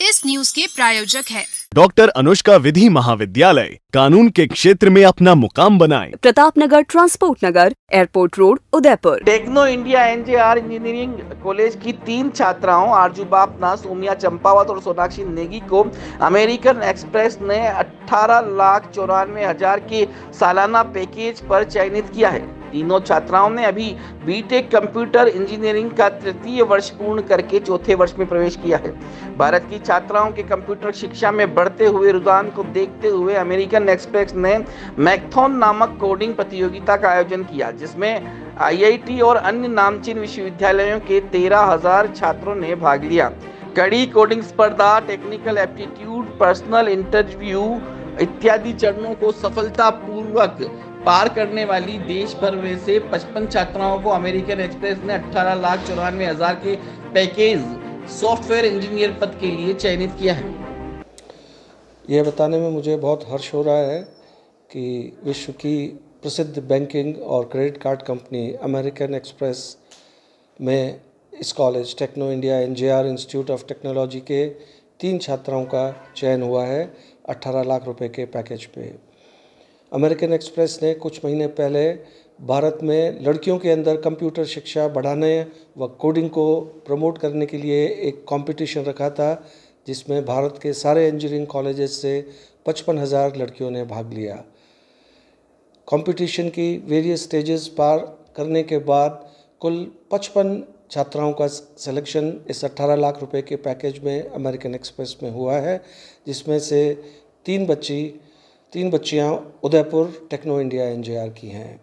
इस न्यूज के प्रायोजक है डॉक्टर अनुष्का विधि महाविद्यालय, कानून के क्षेत्र में अपना मुकाम बनाए। Pratapnagar, transport Nagar, airport road, Udaipur. Techno India NJR engineering college की 3 छात्राओं आरजू बापना, सोमिया चंपावत और सोनाक्षी नेगी को अमेरिकन एक्सप्रेस ने 18,94,000 के सालाना पैकेज पर चयनित किया है। तीनों छात्राओं ने अभी बीटेक कंप्यूटर इंजीनियरिंग का 3य वर्ष पूर्ण करके 4थे वर्ष में प्रवेश किया है। भारत की छात्राओं के कंप्यूटर शिक्षा में बढ़ते हुए रुझान को देखते हुए अमेरिकन एक्सप्रेस ने मैकथॉन नामक कोडिंग प्रतियोगिता का आयोजन किया, जिसमें आईआईटी और अन्य नामचीन विश्वविद्यालयों के 13,000 छात्रों ने भाग लिया। कड़ी कोडिंग स्पर्धा, टेक्निकल एप्टीट्यूड, पर्सनल इंटरव्यू इत्यादि चरणों को सफलतापूर्वक पार करने वाली देश भर में से 55 छात्राओं को अमेरिकन एक्सप्रेस ने 18,94,000 के पैकेज सॉफ्टवेयर इंजीनियर पद के लिए चयनित किया है। यह बताने में मुझे बहुत हर्ष हो रहा है कि विश्व की प्रसिद्ध बैंकिंग और credit card company American Express में इस college Techno India NJR institute of technology के 3 छात्राओं का चयन हुआ है 18 लाख रुपए के पैकेज पे। अमेरिकन एक्सप्रेस ने कुछ महीने पहले भारत में लड़कियों के अंदर कंप्यूटर शिक्षा बढ़ाने व कोडिंग को प्रमोट करने के लिए एक कंपटीशन रखा था, जिसमें भारत के सारे इंजीनियरिंग कॉलेजेस से 55,000 लड़कियों ने भाग लिया। कंपटीशन की वेरियस स्टेजेस पार करने के बाद कुल 55 छात्राओं का सिलेक्शन इस 18 लाख रुपए के पैकेज में अमेरिकन एक्सप्रेस में हुआ है, जिसमें से 3 बच्चियां उदयपुर टेक्नो इंडिया एनजेआर की हैं,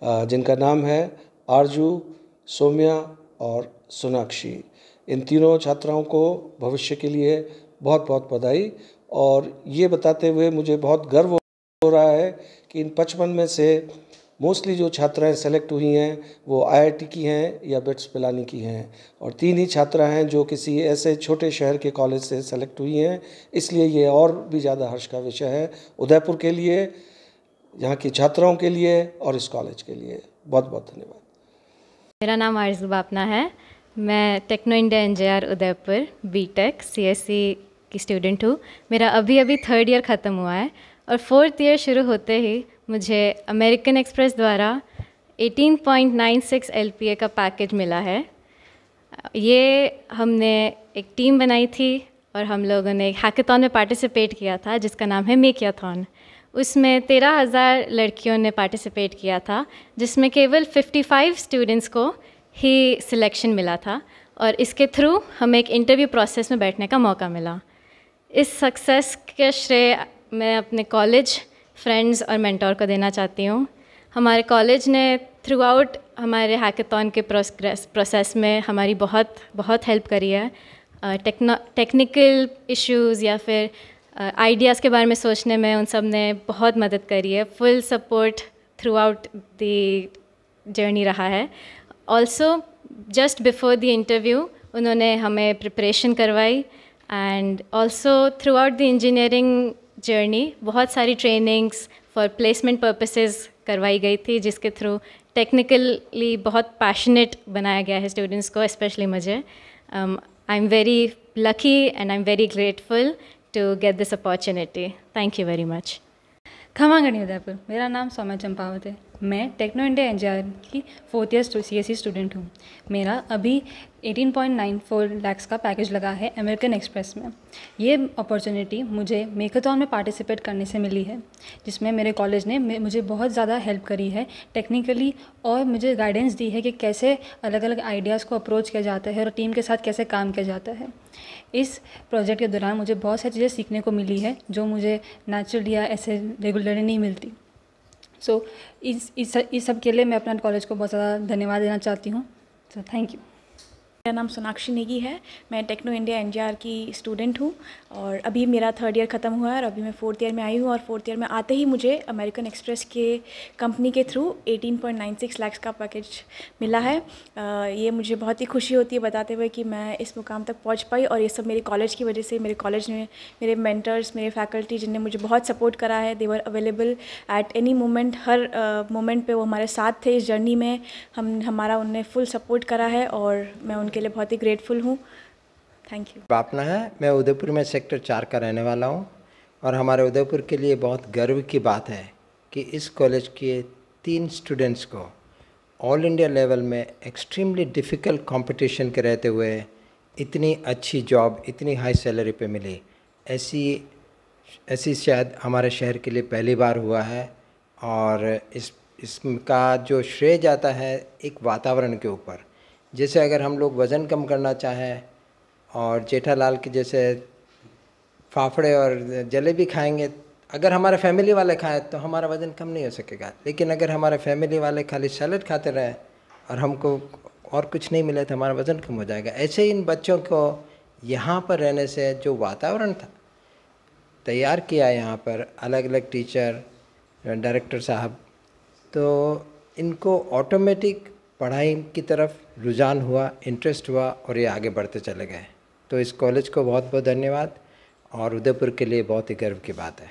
जिनका नाम है आरजू, सोमिया और सोनाक्षी। इन तीनों छात्राओं को भविष्य के लिए बहुत बहुत बधाई। और ये बताते हुए मुझे बहुत गर्व हो रहा है कि इन 55 में से मोस्टली जो छात्राएं सेलेक्ट हुई हैं वो आईआईटी की हैं या बिट्स पिलानी की हैं, और 3 ही छात्रा हैं जो किसी ऐसे छोटे शहर के कॉलेज से सेलेक्ट हुई हैं। इसलिए ये और भी ज़्यादा हर्ष का विषय है उदयपुर के लिए, यहाँ की छात्राओं के लिए और इस कॉलेज के लिए। बहुत बहुत धन्यवाद। मेरा नाम आरजू बापना है। मैं Techno India NJR Udaipur BTech CSC की स्टूडेंट हूँ। मेरा अभी 3rd ईयर ख़त्म हुआ है और 4th ईयर शुरू होते ही मुझे अमेरिकन एक्सप्रेस द्वारा 18.96 LPA का पैकेज मिला है। ये हमने एक टीम बनाई थी और हम लोगों ने एक हैकाथॉन में पार्टिसिपेट किया था, जिसका नाम है मेकियाथॉन। उसमें 13,000 लड़कियों ने पार्टिसिपेट किया था, जिसमें केवल 55 स्टूडेंट्स को ही सिलेक्शन मिला था और इसके थ्रू हमें एक इंटरव्यू प्रोसेस में बैठने का मौका मिला। इस सक्सेस के श्रेय मैं अपने कॉलेज, फ्रेंड्स और मेंटोर को देना चाहती हूँ। हमारे कॉलेज ने थ्रू आउट हमारे हैकाथॉन के प्रोसेस में हमारी बहुत हेल्प करी है। टेक्निकल इश्यूज़ या फिर आइडियाज़ के बारे में सोचने में उन सब ने बहुत मदद करी है। Full support through out the journey रहा है। Also just before the interview उन्होंने हमें प्रिपरेशन करवाई, and also through out the engineering journey बहुत सारी ट्रेनिंग्स फॉर प्लेसमेंट पर्पसेस करवाई गई थी, जिसके थ्रू टेक्निकली बहुत पैशनेट बनाया गया है स्टूडेंट्स को, स्पेशली मुझे। I am very lucky and I am very grateful to get this opportunity. Thank you very much. खमागणी उदयपुर। मेरा नाम सोमिया चंपावत है। मैं टेक्नो इंडिया एनजेआर की 4th ईयर सीएससी स्टूडेंट हूँ। मेरा अभी 18.94 लाख्स का पैकेज लगा है अमेरिकन एक्सप्रेस में। ये अपॉर्चुनिटी मुझे मेकाथॉन में पार्टिसिपेट करने से मिली है, जिसमें मेरे कॉलेज ने मुझे बहुत ज़्यादा हेल्प करी है टेक्निकली, और मुझे गाइडेंस दी है कि कैसे अलग अलग आइडियाज़ को अप्रोच किया जाता है और टीम के साथ कैसे काम किया जाता है। इस प्रोजेक्ट के दौरान मुझे बहुत सारी चीज़ें सीखने को मिली है जो मुझे नेचुरली या ऐसे रेगुलरली नहीं मिलती। सो इस सब के लिए मैं अपना कॉलेज को बहुत ज़्यादा धन्यवाद देना चाहती हूँ। So thank you. मेरा नाम सोनाक्षी नेगी है। मैं टेक्नो इंडिया एनजेआर की स्टूडेंट हूँ और अभी मेरा 3rd ईयर ख़त्म हुआ है और अभी मैं 4th ईयर में आई हूँ। और 4th ईयर में आते ही मुझे अमेरिकन एक्सप्रेस के कंपनी के थ्रू 18.96 लाख का पैकेज मिला है। ये मुझे बहुत ही खुशी होती है बताते हुए कि मैं इस मुकाम तक पहुँच पाई, और ये सब मेरे कॉलेज की वजह से। मेरे कॉलेज में मेरे मेंटर्स, मेरे फैकल्टी जिनने मुझे बहुत सपोर्ट करा है, they were available at any moment. हर मोमेंट पे वो हमारे साथ थे इस जर्नी में। हमारा उनने फुल सपोर्ट करा है और मैं उनके लिए बहुत ही ग्रेटफुल हूँ। Thank you. बापना है, मैं उदयपुर में सेक्टर 4 का रहने वाला हूँ और हमारे उदयपुर के लिए बहुत गर्व की बात है कि इस कॉलेज के 3 स्टूडेंट्स को ऑल इंडिया लेवल में एक्सट्रीमली डिफ़िकल्ट कंपटीशन के रहते हुए इतनी अच्छी जॉब इतनी हाई सैलरी पे मिली। ऐसी शायद हमारे शहर के लिए पहली बार हुआ है और इसका जो श्रेय जाता है एक वातावरण के ऊपर। जैसे अगर हम लोग वज़न कम करना चाहें और जेठालाल के जैसे फाफड़े और जलेबी खाएंगे, अगर हमारे फैमिली वाले खाएं तो हमारा वज़न कम नहीं हो सकेगा। लेकिन अगर हमारे फैमिली वाले खाली सैलेड खाते रहें और हमको और कुछ नहीं मिले तो हमारा वज़न कम हो जाएगा। ऐसे ही इन बच्चों को यहाँ पर रहने से जो वातावरण था तैयार किया यहाँ पर, अलग अलग टीचर, डायरेक्टर साहब, तो इनको ऑटोमेटिक पढ़ाई की तरफ रुझान हुआ, इंटरेस्ट हुआ और ये आगे बढ़ते चले गए। तो इस कॉलेज को बहुत बहुत धन्यवाद और उदयपुर के लिए बहुत ही गर्व की बात है।